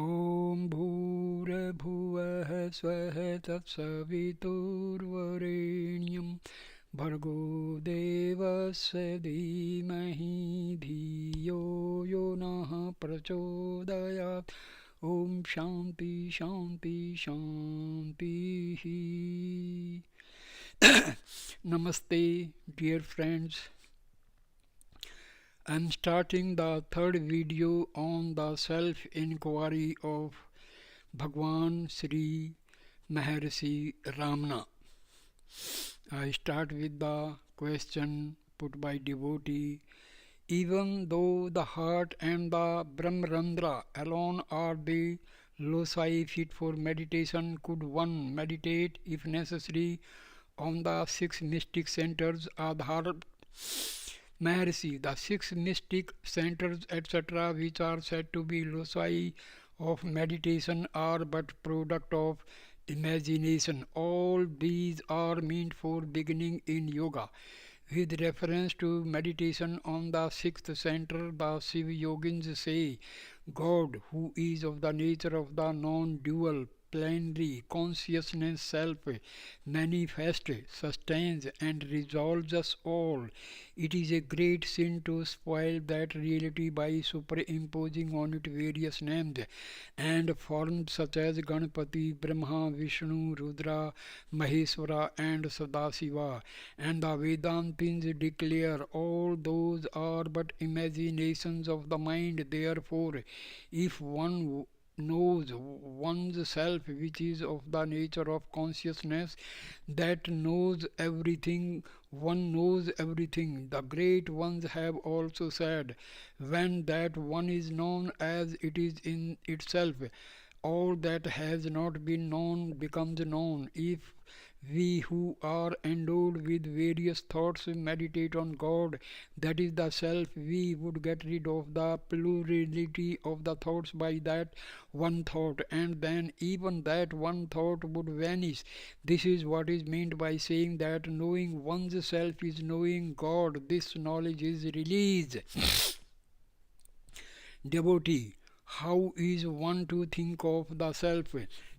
ॐ भूर्भुवः स्वः तत्सवितुर्वरेण्यं भर्गो देवस्य धीमहि धियो यो नः प्रचोदयात् ॐ शान्ति शान्ति शान्तिः Namaste, dear friends. I am starting the third video on the self-inquiry of Bhagwan Sri Maharshi Ramana. I start with the question put by devotee. Even though the heart and the Brahmarandra alone are the loci fit for meditation, could one meditate, if necessary, on the six mystic centers Adhar, Maharshi, the six mystic centers, etc., which are said to be loci of meditation, are but product of imagination. All these are meant for beginning in yoga. With reference to meditation on the sixth center, the Shiv Yogins say, God, who is of the nature of the non-dual, plenary consciousness self, manifest, sustains and resolves us all. It is a great sin to spoil that reality by superimposing on it various names and forms such as Ganpati, Brahma, Vishnu, Rudra, Maheswara and Sadasiva. And the Vedantins declare all those are but imaginations of the mind. Therefore, if one knows one's self, which is of the nature of consciousness, that knows everything, one knows everything. The great ones have also said, when that one is known as it is in itself, all that has not been known becomes known. If we who are endowed with various thoughts meditate on God, that is the self, we would get rid of the plurality of the thoughts by that one thought, and then even that one thought would vanish. This is what is meant by saying that knowing one's self is knowing God. This knowledge is release. Devotee, how is one to think of the self?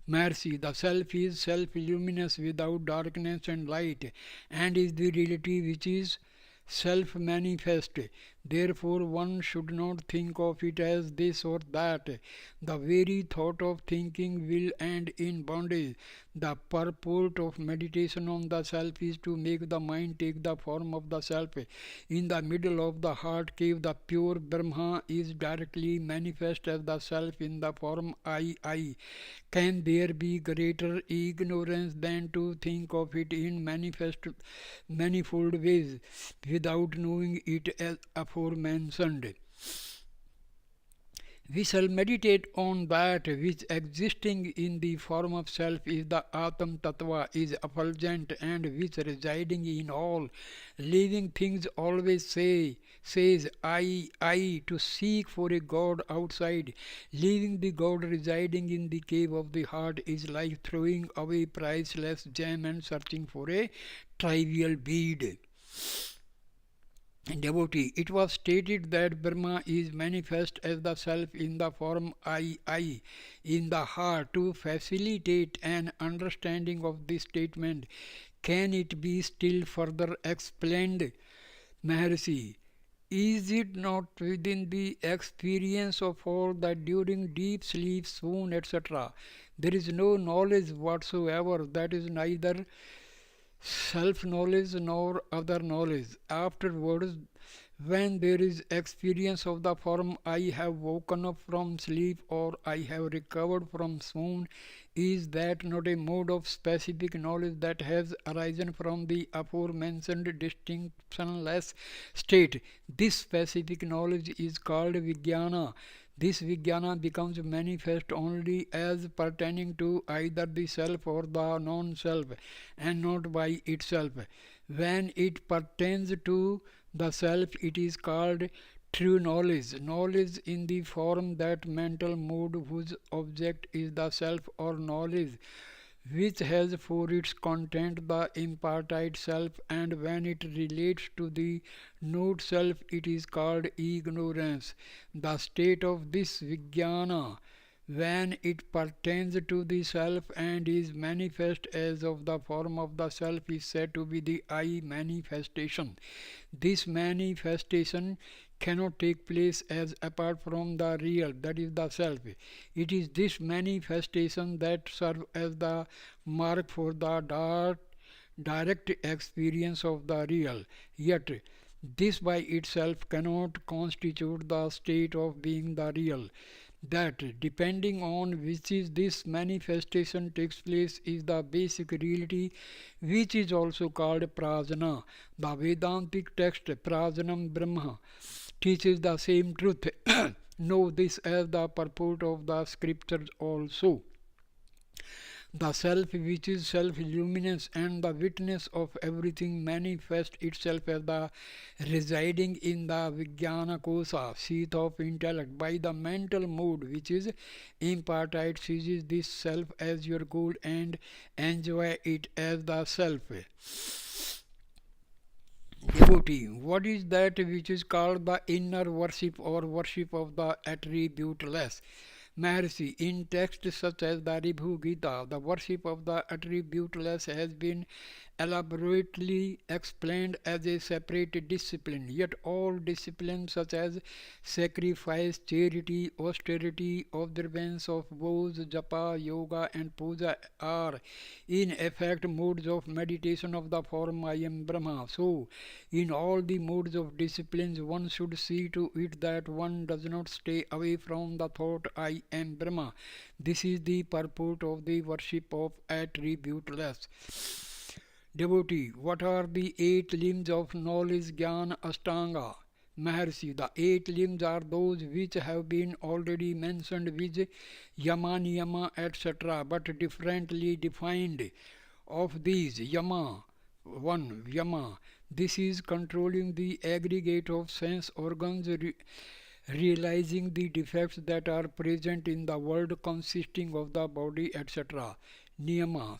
Mercy, the self is self-luminous without darkness and light, and is the reality which is self-manifest. Therefore one should not think of it as this or that. The very thought of thinking will end in bondage. The purport of meditation on the self is to make the mind take the form of the self. In the middle of the heart cave, the pure Brahma is directly manifest as the self in the form I. Can there be greater ignorance than to think of it in manifest manifold ways without knowing it as aforementioned? We shall meditate on that which existing in the form of self is the Atma Tattva, is effulgent and which residing in all living things always says I to seek for a God outside. Leaving the God residing in the cave of the heart is like throwing away priceless gem and searching for a trivial bead. Devotee, it was stated that Brahma is manifest as the self in the form I in the heart. To facilitate an understanding of this statement, can it be still further explained? Maharshi, is it not within the experience of all that during deep sleep, swoon, etc., there is no knowledge whatsoever, that is neither self-knowledge nor other knowledge? Afterwards, when there is experience of the form I have woken up from sleep or I have recovered from swoon, is that not a mode of specific knowledge that has arisen from the aforementioned distinctionless state? This specific knowledge is called Vijnana. This Vijnana becomes manifest only as pertaining to either the self or the non-self, and not by itself. When it pertains to the self, it is called true knowledge. Knowledge in the form that mental mode whose object is the self, or knowledge which has for its content the impartite self, and when it relates to the not self, it is called ignorance. The state of this Vijnana when it pertains to the self and is manifest as of the form of the self, is said to be the I manifestation. This manifestation cannot take place as apart from the real, that is the self. It is this manifestation that serves as the mark for the direct experience of the real. Yet, this by itself cannot constitute the state of being the real. That, depending on which is this manifestation takes place, is the basic reality, which is also called prajna. The Vedantic text Prajnam Brahma teaches the same truth. Know this as the purport of the scriptures also. The self which is self-luminous and the witness of everything manifests itself as the residing in the Vijnana Kosa, seat of intellect. By the mental mode which is impartite, seizes this self as your goal and enjoy it as the self. Devotee, what is that which is called the inner worship or worship of the attributeless? Maharshi, in texts such as the Ribhu Gita, the worship of the attributeless has been elaborately explained as a separate discipline. Yet all disciplines such as sacrifice, charity, austerity, observance of vows, japa, yoga and puja are in effect modes of meditation of the form I am Brahma. So, in all the modes of disciplines, one should see to it that one does not stay away from the thought I am Brahma. This is the purport of the worship of attributeless. Devotee, what are the 8 limbs of knowledge, Jnana, Ashtanga? Maharshi, the 8 limbs are those which have been already mentioned with Yama, Niyama, etc., but differently defined. Of these, Yama, 1. Yama, this is controlling the aggregate of sense organs, realizing the defects that are present in the world consisting of the body, etc. Niyama,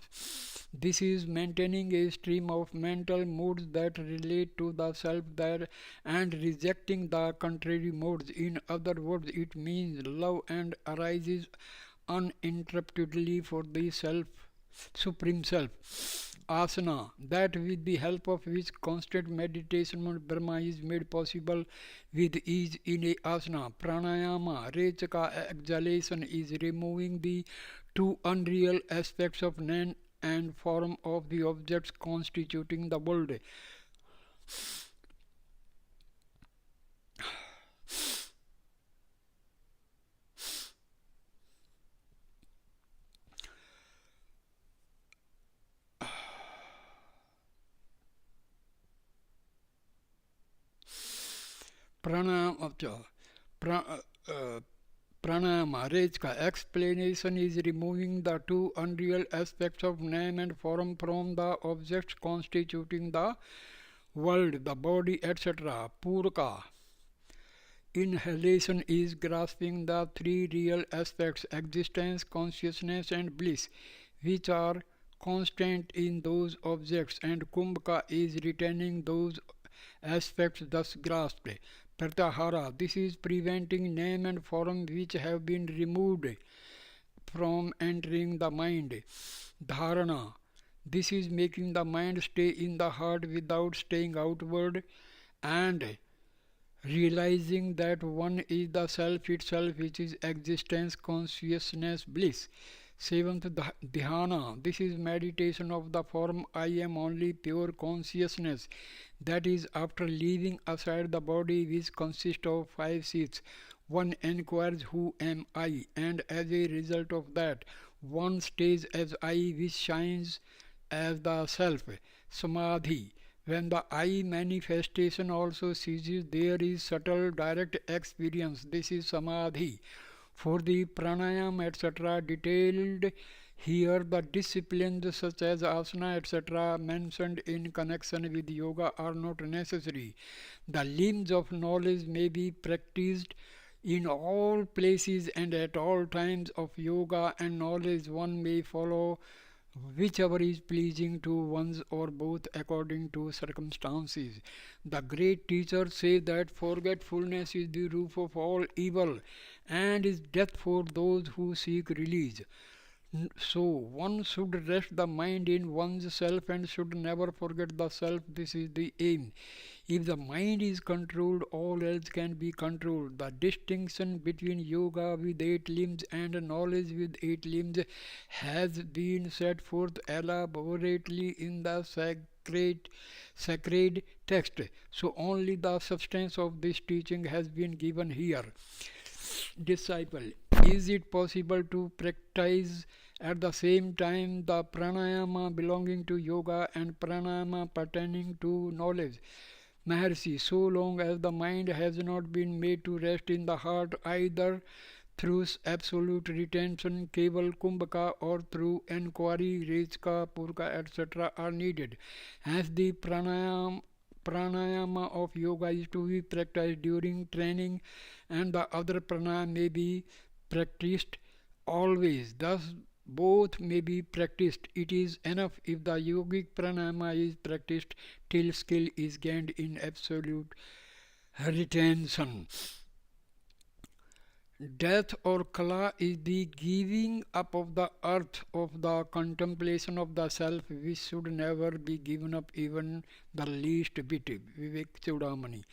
this is maintaining a stream of mental modes that relate to the self there and rejecting the contrary modes. In other words, it means love and arises uninterruptedly for the self, supreme self. Asana, that with the help of which constant meditation on Brahma is made possible with ease in a asana. Pranayama, Rechaka, exhalation is removing the two unreal aspects of name and form of the objects constituting the world. Pranayama, Rechka, explanation is removing the two unreal aspects of name and form from the objects constituting the world, the body, etc. Purka, inhalation is grasping the 3 real aspects, existence, consciousness and bliss, which are constant in those objects, and Kumbhaka is retaining those aspects thus grasped. Pratyahara, this is preventing name and form which have been removed from entering the mind. Dharana, this is making the mind stay in the heart without staying outward and realizing that one is the self itself, which is existence, consciousness, bliss. 7th, Dhyana, this is meditation of the form I am only pure consciousness, that is after leaving aside the body which consists of 5 seats. One inquires who am I, and as a result of that one stays as I, which shines as the self. Samadhi, when the I manifestation also ceases, there is subtle direct experience. This is Samadhi. For the pranayam etc. detailed here, the disciplines such as asana etc. mentioned in connection with yoga are not necessary. The limbs of knowledge may be practiced in all places and at all times of yoga and knowledge. One may follow whichever is pleasing to one's or both according to circumstances. The great teachers say that forgetfulness is the root of all evil and is death for those who seek release. So one should rest the mind in one's self and should never forget the self. This is the aim. If the mind is controlled, all else can be controlled. The distinction between yoga with 8 limbs and knowledge with 8 limbs has been set forth elaborately in the sacred text. So only the substance of this teaching has been given here. Disciple, is it possible to practice at the same time the pranayama belonging to yoga and pranayama pertaining to knowledge? Maharshi, so long as the mind has not been made to rest in the heart either through absolute retention, keval kumbhaka, or through enquiry, rejka, purka, etc. are needed. Hence the pranayama of yoga is to be practiced during training and the other pranayama may be practiced always. Thus both may be practiced. It is enough if the yogic pranayama is practiced till skill is gained in absolute retention. Death or kala is the giving up of the earth, of the contemplation of the self, which should never be given up even the least bit. Vivek Chudamani.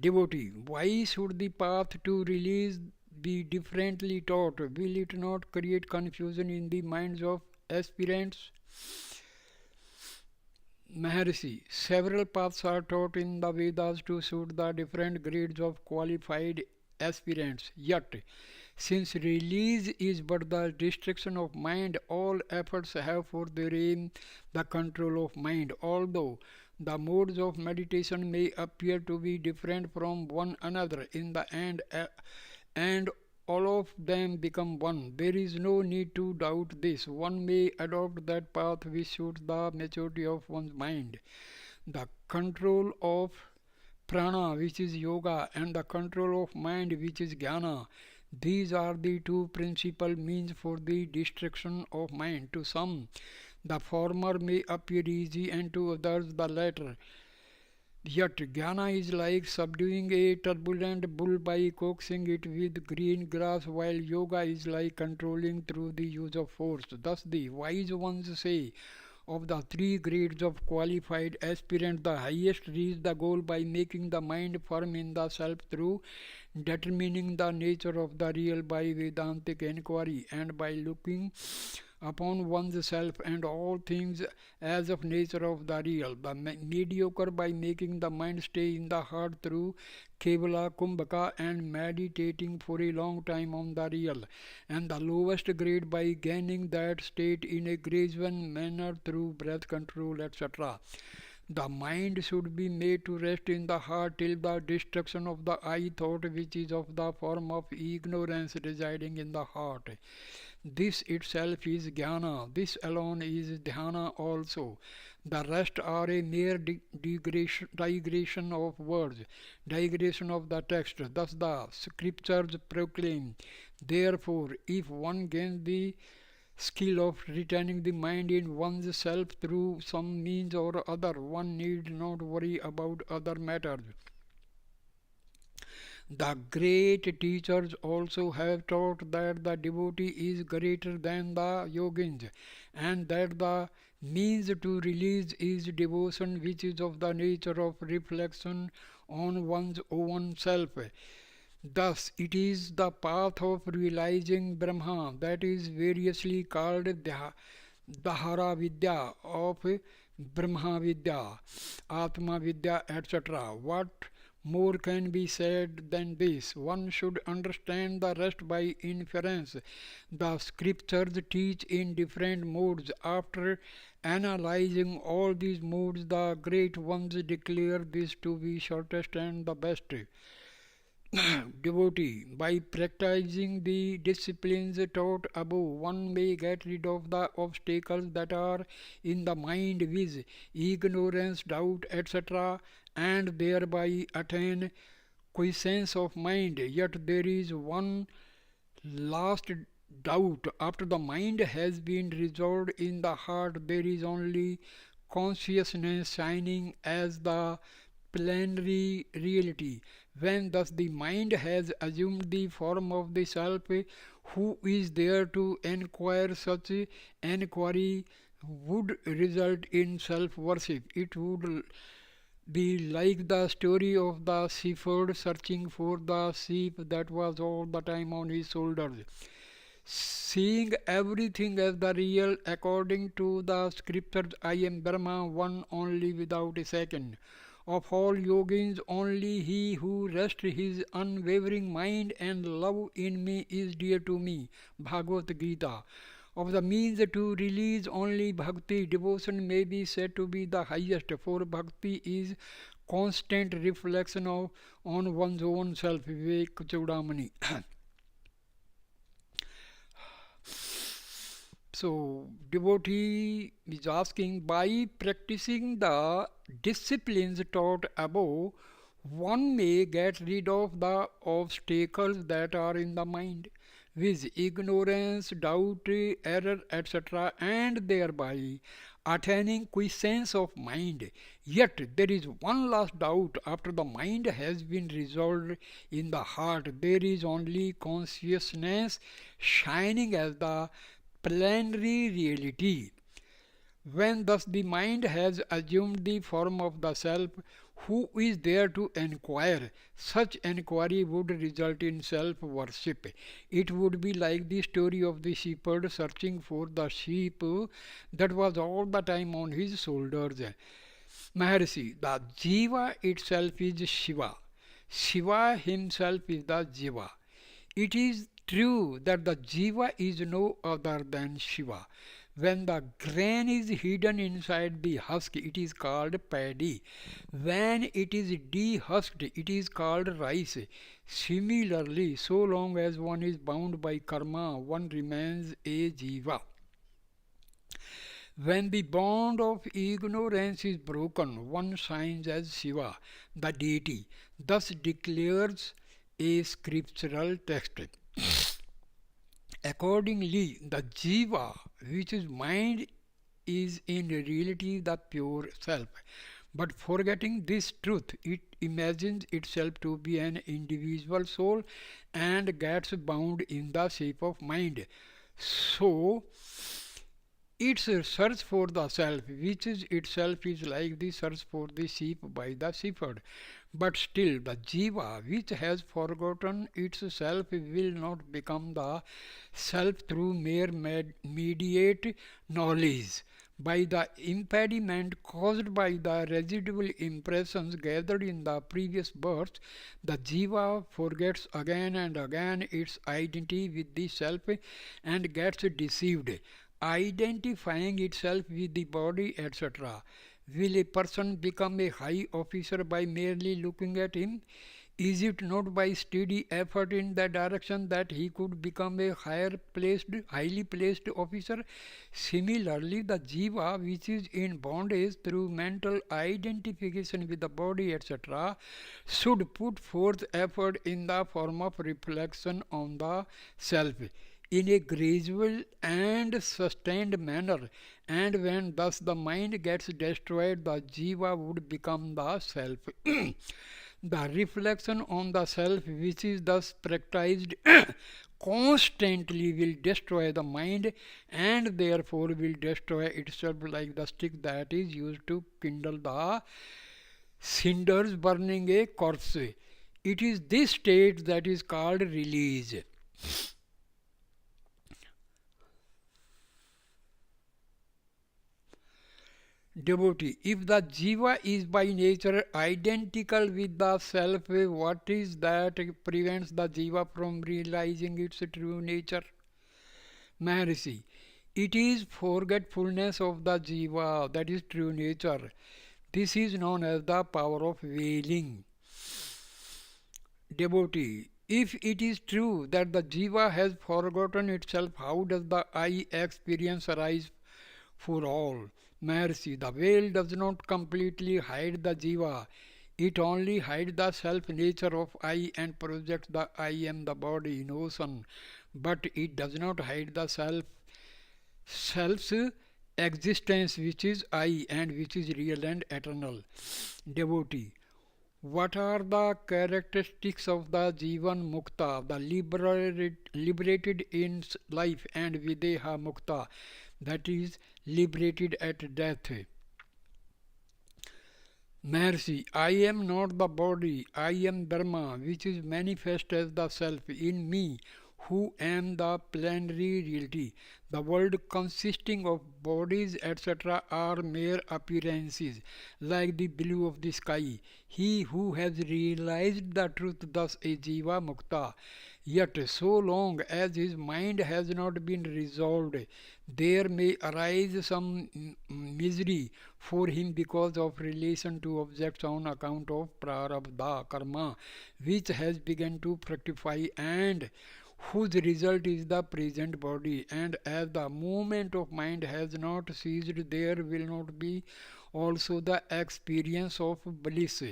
Devotee, why should the path to release be differently taught? Will it not create confusion in the minds of aspirants? Maharshi, several paths are taught in the Vedas to suit the different grades of qualified aspirants. Yet, since release is but the destruction of mind, all efforts have for their aim the control of mind. Although the modes of meditation may appear to be different from one another, in the end, and all of them become one. There is no need to doubt this. One may adopt that path which suits the maturity of one's mind. The control of prana, which is yoga, and the control of mind, which is jnana. These are the two principal means for the destruction of mind. To some, the former may appear easy, and to others, the latter. Yet jnana is like subduing a turbulent bull by coaxing it with green grass, while yoga is like controlling through the use of force. Thus the wise ones say, of the three grades of qualified aspirant, the highest reach the goal by making the mind firm in the self through determining the nature of the real by Vedantic inquiry, and by looking upon one's self and all things as of nature of the real. The mediocre by making the mind stay in the heart through kevala kumbhaka and meditating for a long time on the real, and the lowest grade by gaining that state in a gradual manner through breath control, etc. The mind should be made to rest in the heart till the destruction of the I thought, which is of the form of ignorance residing in the heart. This itself is jnana. This alone is dhyana also. The rest are a mere digression of words, digression of the text. Thus the scriptures proclaim. Therefore, if one gains the skill of retaining the mind in one's self through some means or other, one need not worry about other matters. The great teachers also have taught that the devotee is greater than the yogins, and that the means to release is devotion, which is of the nature of reflection on one's own self. Thus, it is the path of realizing Brahma that is variously called Dahara Vidya, of Brahma Vidya, Atma Vidya, etc. What more can be said than this? One should understand the rest by inference. The scriptures teach in different modes. After analyzing all these modes, the great ones declare this to be shortest and the best. Devotee, by practicing the disciplines taught above, one may get rid of the obstacles that are in the mind, viz., ignorance, doubt, etc., and thereby attain quiescence of mind. Yet there is one last doubt. After the mind has been resolved in the heart, there is only consciousness shining as the plenary reality. When thus the mind has assumed the form of the self, who is there to enquire? Such enquiry would result in self worship. It would be like the story of the shepherd searching for the sheep that was all the time on his shoulders, seeing everything as the real. According to the scriptures, I am Brahma, one only without a second. Of all yogins, only he who rests his unwavering mind and love in me is dear to me. Bhagavad Gita. Of the means to release, only bhakti, devotion, may be said to be the highest, for bhakti is constant reflection of on one's own self. Vivek Chudamani. So, devotee is asking, by practicing the disciplines taught above, one may get rid of the obstacles that are in the mind, with ignorance, doubt, error, etc., and thereby attaining quiescence of mind. Yet there is one last doubt. After the mind has been resolved in the heart, there is only consciousness shining as the plenary reality. When thus the mind has assumed the form of the self, who is there to enquire? Such enquiry would result in self-worship. It would be like the story of the shepherd searching for the sheep that was all the time on his shoulders. Maharshi, the Jiva itself is Shiva. Shiva himself is the Jiva. It is true that the Jiva is no other than Shiva. When the grain is hidden inside the husk, it is called paddy. When it is dehusked, it is called rice. Similarly, so long as one is bound by karma, one remains a Jiva. When the bond of ignorance is broken, one shines as Shiva, the deity. Thus declares a scriptural text. Accordingly, the Jiva, which is mind, is in reality the pure self. But forgetting this truth, it imagines itself to be an individual soul and gets bound in the shape of mind. So, its search for the self, which is itself, is like the search for the sheep by the shepherd. But still, the Jiva, which has forgotten its self, will not become the self through mere mediate knowledge. By the impediment caused by the residual impressions gathered in the previous births, the Jiva forgets again and again its identity with the self and gets deceived, identifying itself with the body, etc. Will a person become a high officer by merely looking at him? Is it not by steady effort in that direction that he could become a highly placed officer? Similarly, the Jiva, which is in bondage through mental identification with the body, etc., should put forth effort in the form of reflection on the self in a gradual and sustained manner, and when thus the mind gets destroyed, the Jiva would become the self. The reflection on the self, which is thus practiced constantly, will destroy the mind and therefore will destroy itself, like the stick that is used to kindle the cinders burning a corpse. It is this state that is called release. Devotee, if the Jiva is by nature identical with the self, what is that prevents the Jiva from realizing its true nature? Maharishi, it is forgetfulness of the Jiva, that is true nature. This is known as the power of veiling. Devotee, if it is true that the Jiva has forgotten itself, how does the I experience arise for all? Maharishi, the veil does not completely hide the Jiva. It only hides the self-nature of I and projects the I am the body in ocean. but it does not hide the self's existence, which is I and which is real and eternal. Devotee: what are the characteristics of the Jivan Mukta, the liberated in life, and Videha Mukta, that is liberated at death? Mercy: I am not the body, I am Dharma, which is manifest as the self in me, who am the plenary reality. The world consisting of bodies, etc., are mere appearances, like the blue of the sky. He who has realized the truth thus is Jiva Mukta. Yet, so long as his mind has not been resolved, there may arise some misery for him because of relation to objects on account of prarabdha karma, which has begun to fructify and whose result is the present body. And as the movement of mind has not ceased, there will not be also the experience of bliss.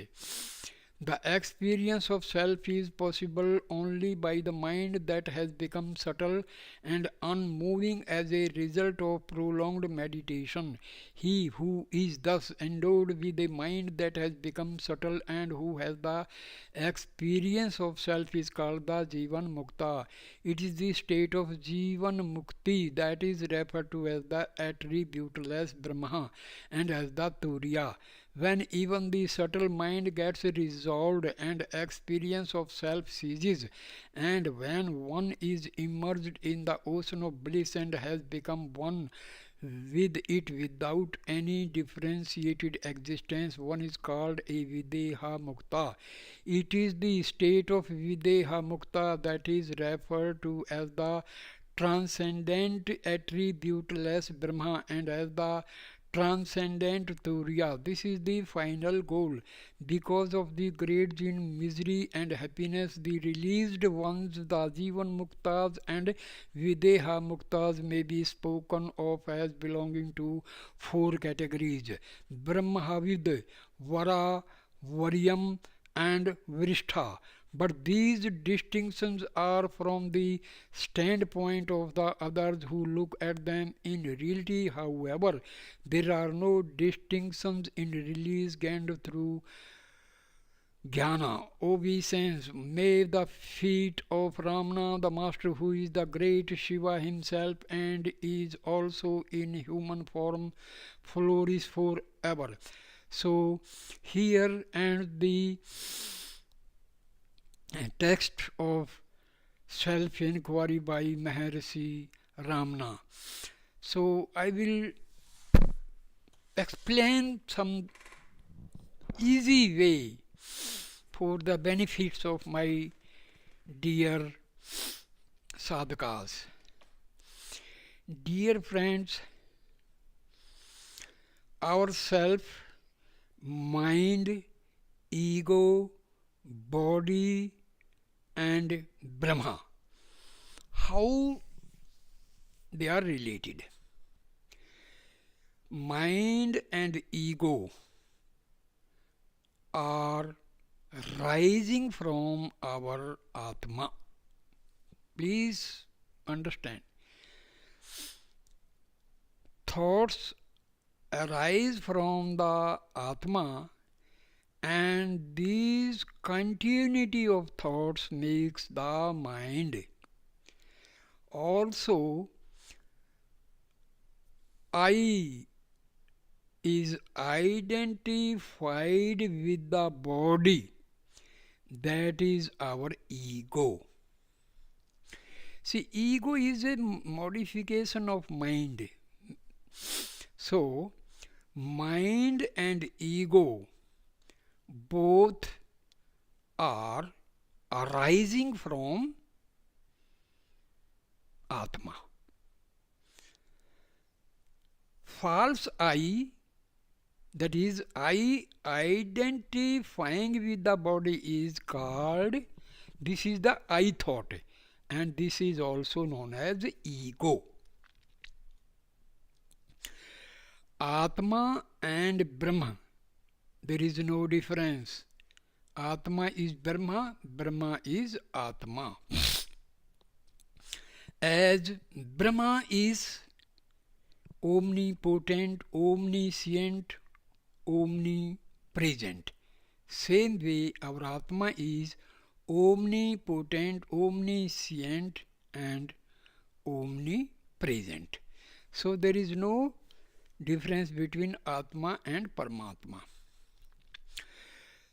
The experience of self is possible only by the mind that has become subtle and unmoving as a result of prolonged meditation. He who is thus endowed with a mind that has become subtle and who has the experience of self is called the Jivan Mukta. It is the state of Jivan Mukti that is referred to as the attributeless Brahma and as the Turiya. When even the subtle mind gets resolved and experience of self ceases, and when one is immersed in the ocean of bliss and has become one with it without any differentiated existence, one is called a Videha Mukta. It is the state of Videha Mukta that is referred to as the transcendent attributeless Brahma and as the transcendent Turiya. This is the final goal. Because of the grades in misery and happiness, the released ones, the Jivan Muktas and Videha Muktas, may be spoken of as belonging to four categories: Brahmavid, Vara, Varyam, and Vrishta. But these distinctions are from the standpoint of the others who look at them. In reality, however, there are no distinctions in release gained through jnana. Obeisance: may the feet of Ramana, the Master, who is the great Shiva himself and is also in human form, flourish forever. So, here and the text of self-inquiry by Maharishi Ramana. So I will explain some easy way for the benefits of my dear sadhakas. Dear friends, our self, mind, ego, body, and Brahma, how they are related. Mind and ego are rising from our Atma. Please understand. Thoughts arise from the Atma, and this continuity of thoughts makes the mind. Also, I is identified with the body, that is our ego. See, ego is a modification of mind. So, mind and ego both are arising from Atma. False I, that is I identifying with the body, is called, this is the I thought, and this is also known as ego. Atma and Brahma, there is no difference. Atma is Brahma, Brahma is Atma. As Brahma is omnipotent, omniscient, omnipresent, same way our Atma is omnipotent, omniscient and omnipresent. So there is no difference between Atma and Paramatma.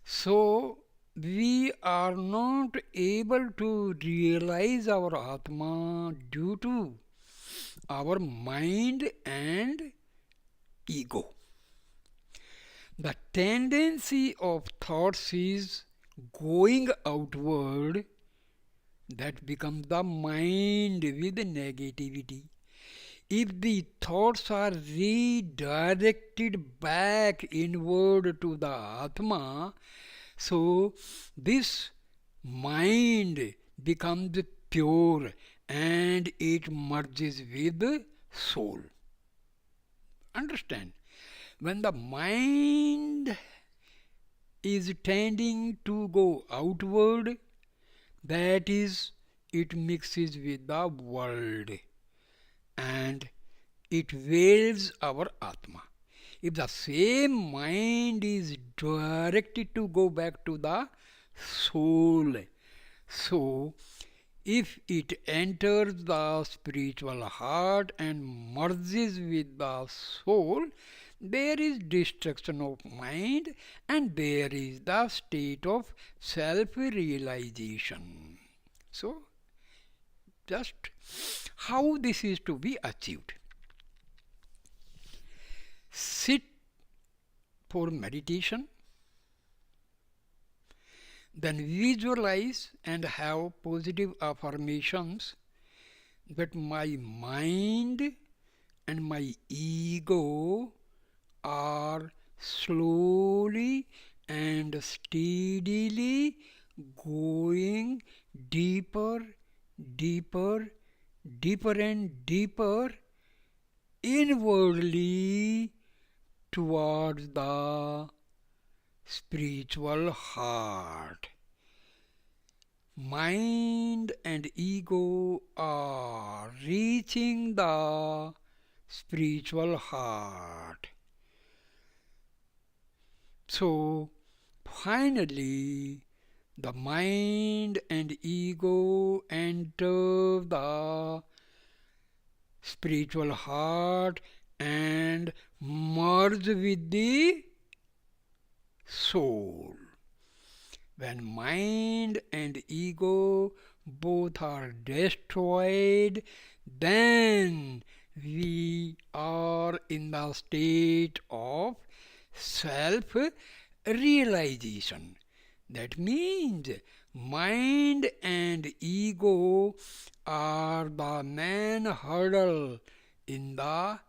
So we are not able to realize our Atma due to our mind and ego. The tendency of thoughts is going outward, that becomes the mind with negativity. If the thoughts are redirected back inward to the Atma, so this mind becomes pure and it merges with soul. Understand? When the mind is tending to go outward, that is, it mixes with the world and it veils our Atma. If the same mind is directed to go back to the soul, so if it enters the spiritual heart and merges with the soul, there is destruction of mind and there is the state of self-realization. So, just how this is to be achieved. Sit for meditation, then visualize and have positive affirmations that my mind and my ego are slowly and steadily going deeper, deeper, deeper and deeper inwardly towards the spiritual heart. Mind and ego are reaching the spiritual heart. So finally the mind and ego enter the spiritual heart and merge with the soul. When mind and ego both are destroyed, then we are in the state of self-realization. That means mind and ego are the main hurdle in the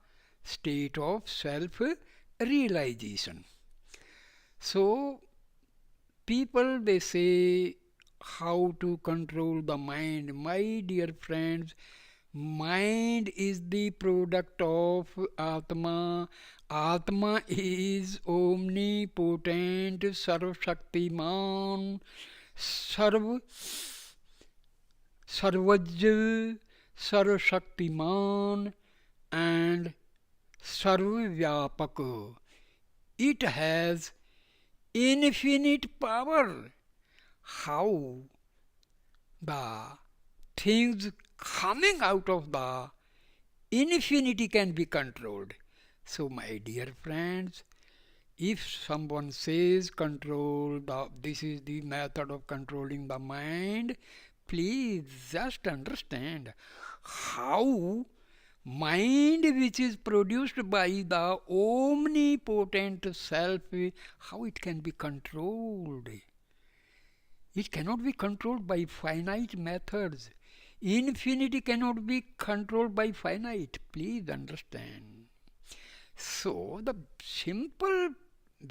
state of self-realization. So people, they say how to control the mind. My dear friends, mind is the product of Atma. Atma is omnipotent, sarvashaktiman, sarvajya, sarvashaktiman and sarvvyapaka. It has infinite power. How the things coming out of the infinity can be controlled. So my dear friends, if someone says this is the method of controlling the mind, please just understand how mind, which is produced by the omnipotent self, how it can be controlled. It cannot be controlled by finite methods. Infinity cannot be controlled by finite. Please understand. So the simple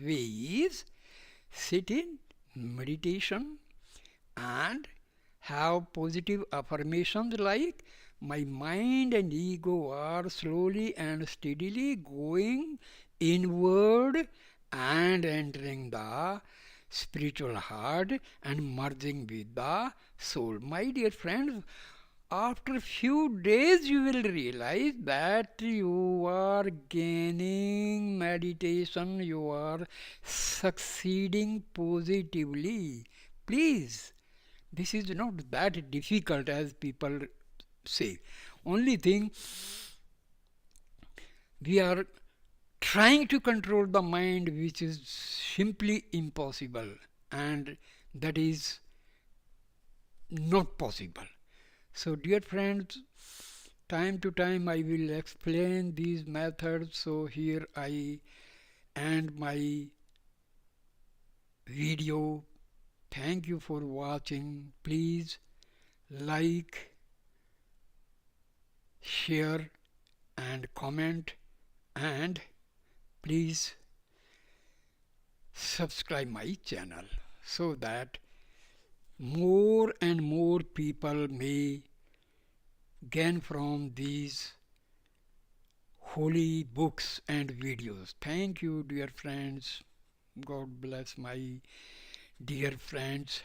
way is sit in meditation and have positive affirmations like my mind and ego are slowly and steadily going inward and entering the spiritual heart and merging with the soul. My dear friends, after few days you will realize that you are gaining meditation, you are succeeding positively. Please, this is not that difficult as people say. Only thing, we are trying to control the mind, which is simply impossible, and that is not possible. So, dear friends, time to time I will explain these methods. So, here I end my video. Thank you for watching. Please like, share, and comment, and please subscribe my channel so that more and more people may gain from these holy books and videos. Thank you, dear friends. God bless my dear friends.